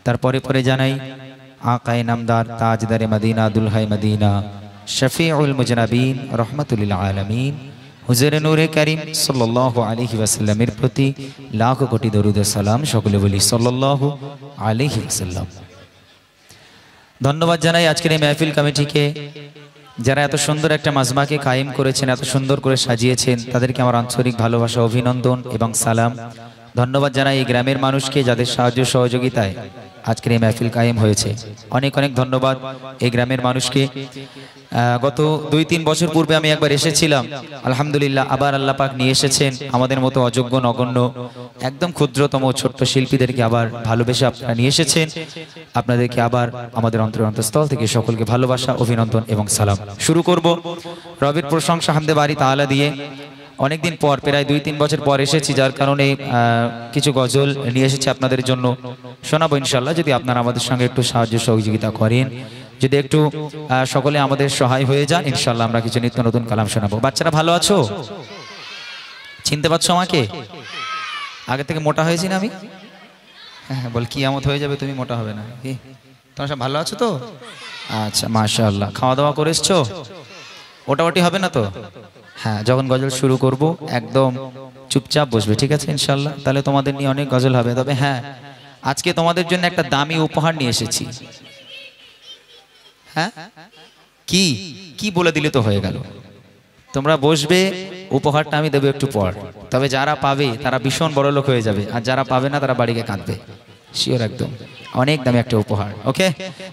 তারপরে পরে জানাই আকায়ে নামদার তাজদারে মদিনা দুলহায়ে মদিনা শফিউল মুজনাবিন রহমাতুল আলামিন হুজুরে নূরে করিম সাল্লাল্লাহু আলাইহি ওয়াসাল্লামের প্রতি লাখ কোটি দরুদ ও সালাম। সকলে বলি সাল্লাল্লাহু আলাইহি ওয়াসাল্লাম। ধন্যবাদ জানাই আজকের এই মাহফিল কমিটিকে, যারা এত সুন্দর একটা মাজমাকে কায়েম করেছেন, এত সুন্দর করে সাজিয়েছেন, তাদেরকে আমার আন্তরিক ভালোবাসা, অভিনন্দন এবং সালাম। ধন্যবাদ জানাই এই গ্রামের মানুষকে, যাদের সাহায্য সহযোগিতায় আজকের এই মাহফিল কায়েম হয়েছে। অনেক অনেক ধন্যবাদ এই গ্রামের মানুষকে। গত 2-3 বছর পূর্বে আমি একবার এসেছিলাম, আলহামদুলিল্লাহ আবার আল্লাহ পাক নিয়ে এসেছেন। আমাদের মতো অযোগ্য নগণ্য একদম ক্ষুদ্রতম ছোট্ট শিল্পীদেরকে আবার ভালোবেসে আপনারা নিয়ে এসেছেন। আপনাদেরকে আবার আমাদের অন্তরস্থল থেকে সকলকে ভালোবাসা, অভিনন্দন এবং সালাম। শুরু করব রবের প্রশংসা হামদে বারি তাআলা দিয়ে। অনেকদিন পর, প্রায় 2-3 বছর পর এসেছি, যার কারণে কিছু গজল নিয়ে এসেছি আপনাদের জন্য, শোনাবো ইনশাল্লাহ। যদি আপনারা আমাদের সঙ্গে একটু সাহায্য সহযোগিতা করেন, যদি একটু সকলে আমাদের সহায় হয়ে যান, ইনশাল্লাহ আমরা কিছু নিত্য নতুন কালাম শোনাবো। বাচ্চারা ভালো আছো? চিনতে পারছো আমাকে? আগে থেকে মোটা হয়েছি না আমি? হ্যাঁ, বল কিয়ামত হয়ে যাবে, তুমি মোটা হবে না। তোমরা সব ভালো আছো তো? আচ্ছা, মাশাআল্লাহ। খাওয়া দাওয়া করে এসছো? ওটাওটি হবে না তো? হ্যাঁ, যখন গজল শুরু করব একদম চুপচাপ বসবে, ঠিক আছে ইনশাল্লাহ? তাহলে তোমাদের নিয়ে অনেক গজল হবে। তবে হ্যাঁ, আজকে তোমাদের জন্য একটা দামি উপহার নিয়ে এসেছি। হ্যাঁ, কি কি বলে দিলে তো হয়ে গেল। তোমরা বসবে, উপহারটা আমি দেবো একটু পর। তবে যারা পাবে তারা ভীষণ বড় লোক হয়ে যাবে, আর যারা পাবে না তারা বাড়িতে কাঁদবে, শিওর একদম। অনেক দামি একটা উপহার। ওকে,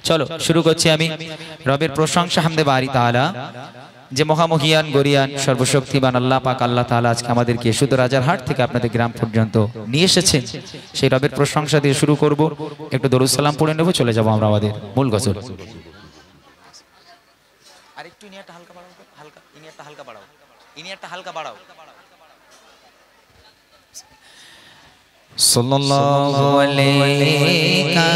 চলো শুরু করছি আমি। রবের প্রশংসা হামদে বারি তাআলা, যে মহামহিয়ান গরিয়ান সর্বশক্তিমান আল্লাহ পাক আল্লাহ তাআলা আজকে আমাদেরকে শুধু রাজারহাট থেকে আপনাদের গ্রাম পর্যন্ত নিয়ে এসেছেন। সেই রবের প্রশংসা দিয়ে শুরু করব। একটু দরুদ সালাম পড়ে নেব, চলে যাব আমরা আমাদের মূল গজল। আর একটু ইনিয়ারটা হালকা বাড়াও, হালকা ইনিয়ারটা হালকা বাড়াও, ইনিয়ারটা হালকা বাড়াও। সাল্লাল্লাহু আলাইকা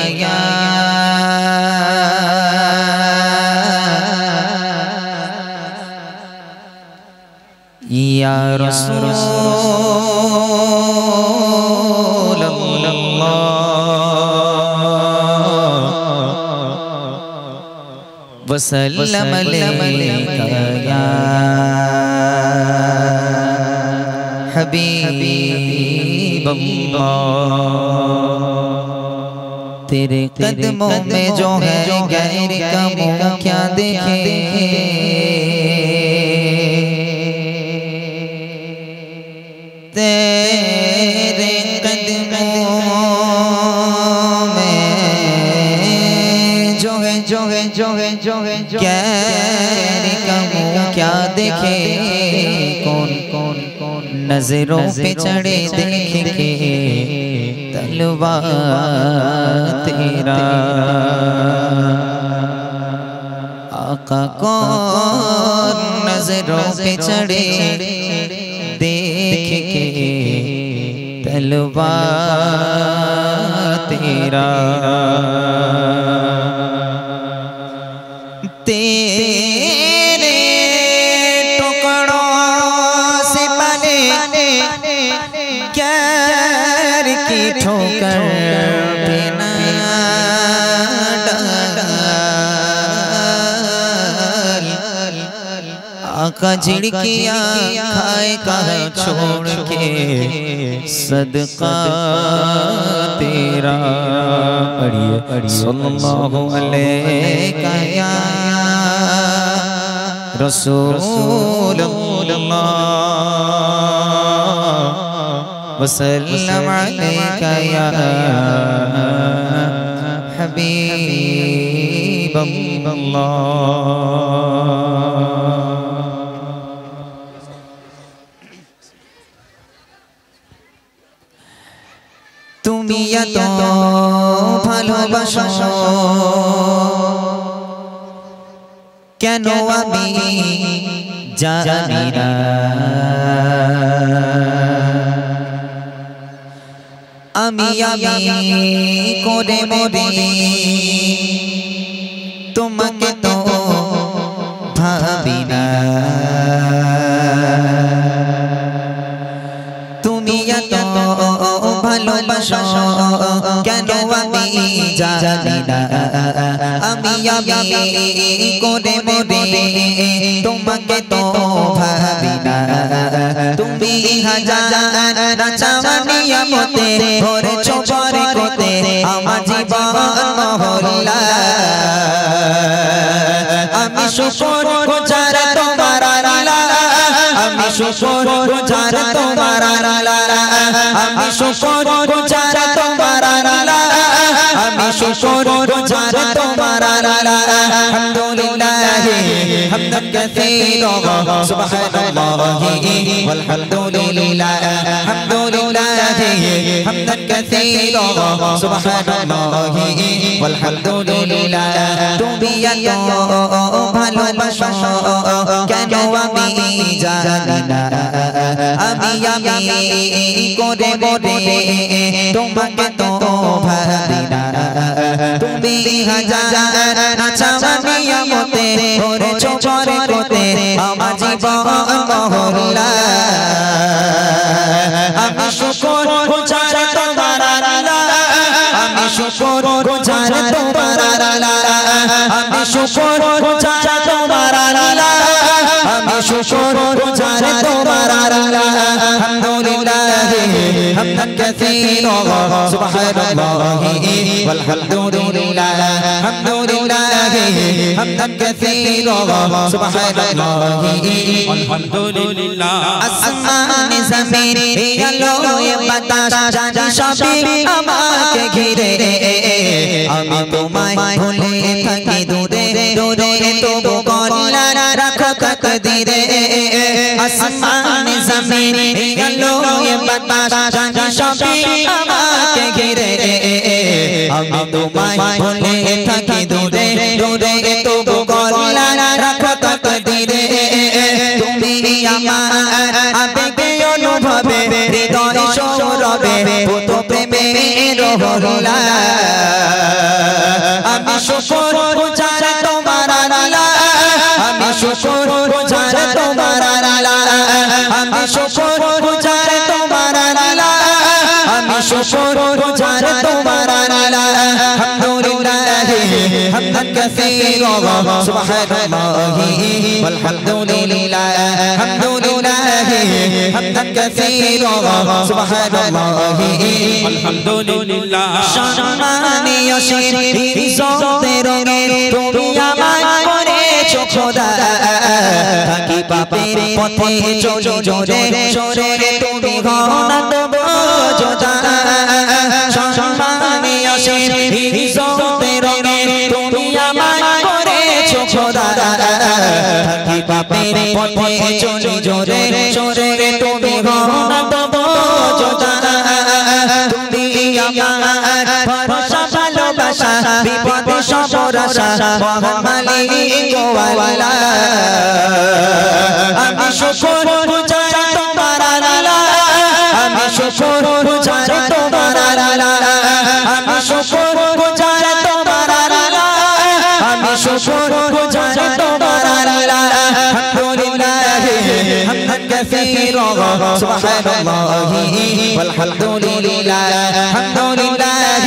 ইয়া রাসূলুল্লাহ ওয়া সাল্লাম আলাইকা ইয়া হাবিবাল্লাহ। तेरे कदमों में जो है गैर का मुँह क्या देखे, तेरे कदमों में जो है गैर का मुँह क्या देखे, कौन कौन कौन नजरों पे चढ़े देख के तलवा तेरा, आका कौन नजरों पे चढ़े देख के तलवा तेरा, तेरे टुकड़ों से बने गैर की ठोकर पे ना डाल, आका झिड़कियाँ खाए कहाँ छोड़ के सदका तेरा। पढ़िए सल्लल्लाहु अलैका या रसूलल्लाह वसल्लम अलैका या हबीबल्लाह। তুমি এত ভালোবাসো কেন আমি জানি না, আমি করে মরি তোমাকে তো ভাবি না, তুমি এত ভালোবাসো ভালোবাসো কেন আমি জানি না আমি করে মরে তোমাকে তো ভাবি না তুমি হাজার চাওয়ানিয়া মতে ভরে চোপরে কোতে আমার জীবন মহল্লা আমি শুকর গুজার তোমার আল্লাহ আমি শুকর গুজার তোমার আল্লাহ আমি শুকর গুজার তোমার আল্লাহ আমি শুকর গুজার তোমার আল্লাহ আলহামদুলিল্লাহ হামদান কাসীরা সুবহানাল্লাহি ওয়ালহামদুলিল্লাহ আলহামদুলিল্লাহ হামদান কাসীরা সুবহানাল্লাহি ওয়ালহামদুলিল্লাহ তুমি এত ভালোবাসো কেন আমি জানি না আমি করে মরে তোমাকে তো ভাবি না তুমি হাজার চাওয়ানিয়া মতে ভরে চোপরে কোতে আমার জীবন মহল্লা আমি শুকর গুজার তোমার আল্লাহ আমি শুকর গুজার তোমার আল্লাহ আমি শুকর গুজার তোমার আল্লাহ আমি শুকর গুজার তোমার আল্লাহ আলহামদুলিল্লাহ হামদান কাসীরা সুবহানাল্লাহি ওয়ালহামদুলিল্লাহ আলহামদুলিল্লাহ হামদান কাসীরা সুবহানাল্লাহি আলহামদুলিল্লাহ আসমান জমিন আলো বাতাস জানি সবই আমাকে ঘিরে আমি তোমায় ভুলে থাকি দূরে দূরে তবু কল্যাণ রাখো তাকদীরে আসমান জমিন আলো বাতাস জানি সবই আমাকে ঘিরে আমি তোমায় ভুলে থাকি দূরে দূরে তবু কল্যাণ রাখো তাকদীরে তুমি আমার আবেগে অনুভবে হৃদয় সৌরভে ভূত প্রেমের হল্লা আমি শুকর গুজার তোমার আল্লাহ আমি শুকর গুজার তোমার আল্লাহ আমি শুকর গুজার তোমার আল্লাহ আমি শুকর গুজার তোমার আল্লাহ আলহামদুলিল্লাহ হামদান কাসীরা সুবহানাল্লাহি ওয়ালহামদুলিল্লাহ আলহামদুলিল্লাহ হামদান কাসীরা সুবহানাল্লাহি আলহামদুলিল্লাহ সম্মানীয় ইজ্জতের রঙে তুমি আমায় করেছো খোদা থাকি পাপের পথে চলি জোরে জোরে তুমি ঘনা দেবো যোজা সম্মানীয় ইজ্জতের রঙে তুমি আমায় করেছো খোদা থাকি পাপের পথে চলি জোরে জোরে তুমি ঘনা দেবো যোজা তুমি আমার ভরসা ভালোবাসা বিপদে সবর আশা মহান মালিক ওয়ালা আমি শুকর গুজার তোমার আল্লাহ আমি শুকর গুজার তোমার আল্লাহ আমি শুকর গুজার তোমার আল্লাহ আমি শুকর গুজার তোমার আল্লাহ আলহামদুলিল্লাহ হামদান কাসীরা সুবহানাল্লাহি ওয়ালহামদুলিল্লাহ আলহামদুলিল্লাহ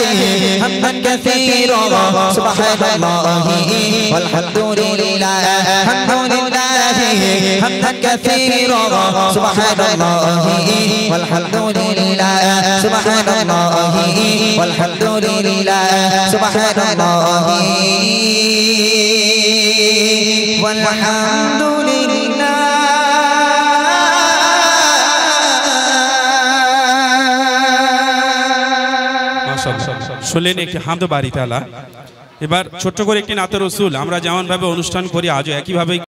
হামদান কাসীরা সুবহানাল্লাহি ওয়ালহামদুলিল্লাহ আলহামদুলিল্লাহ হামদান কাসীরা সুবহানাল্লাহি ওয়ালহামদুলিল্লাহ সুবহানাল্লাহি ওয়ালহামদুলিল্লাহ সুবহানাল্লাহি ওয়ালহামদুলিল্লাহ শুনলেন একটি হামদ বাড়ি তাআলা। এবার ছোট্ট করে একটি নাতে রসুল আমরা যেমন ভাবে অনুষ্ঠান করি আজও একইভাবে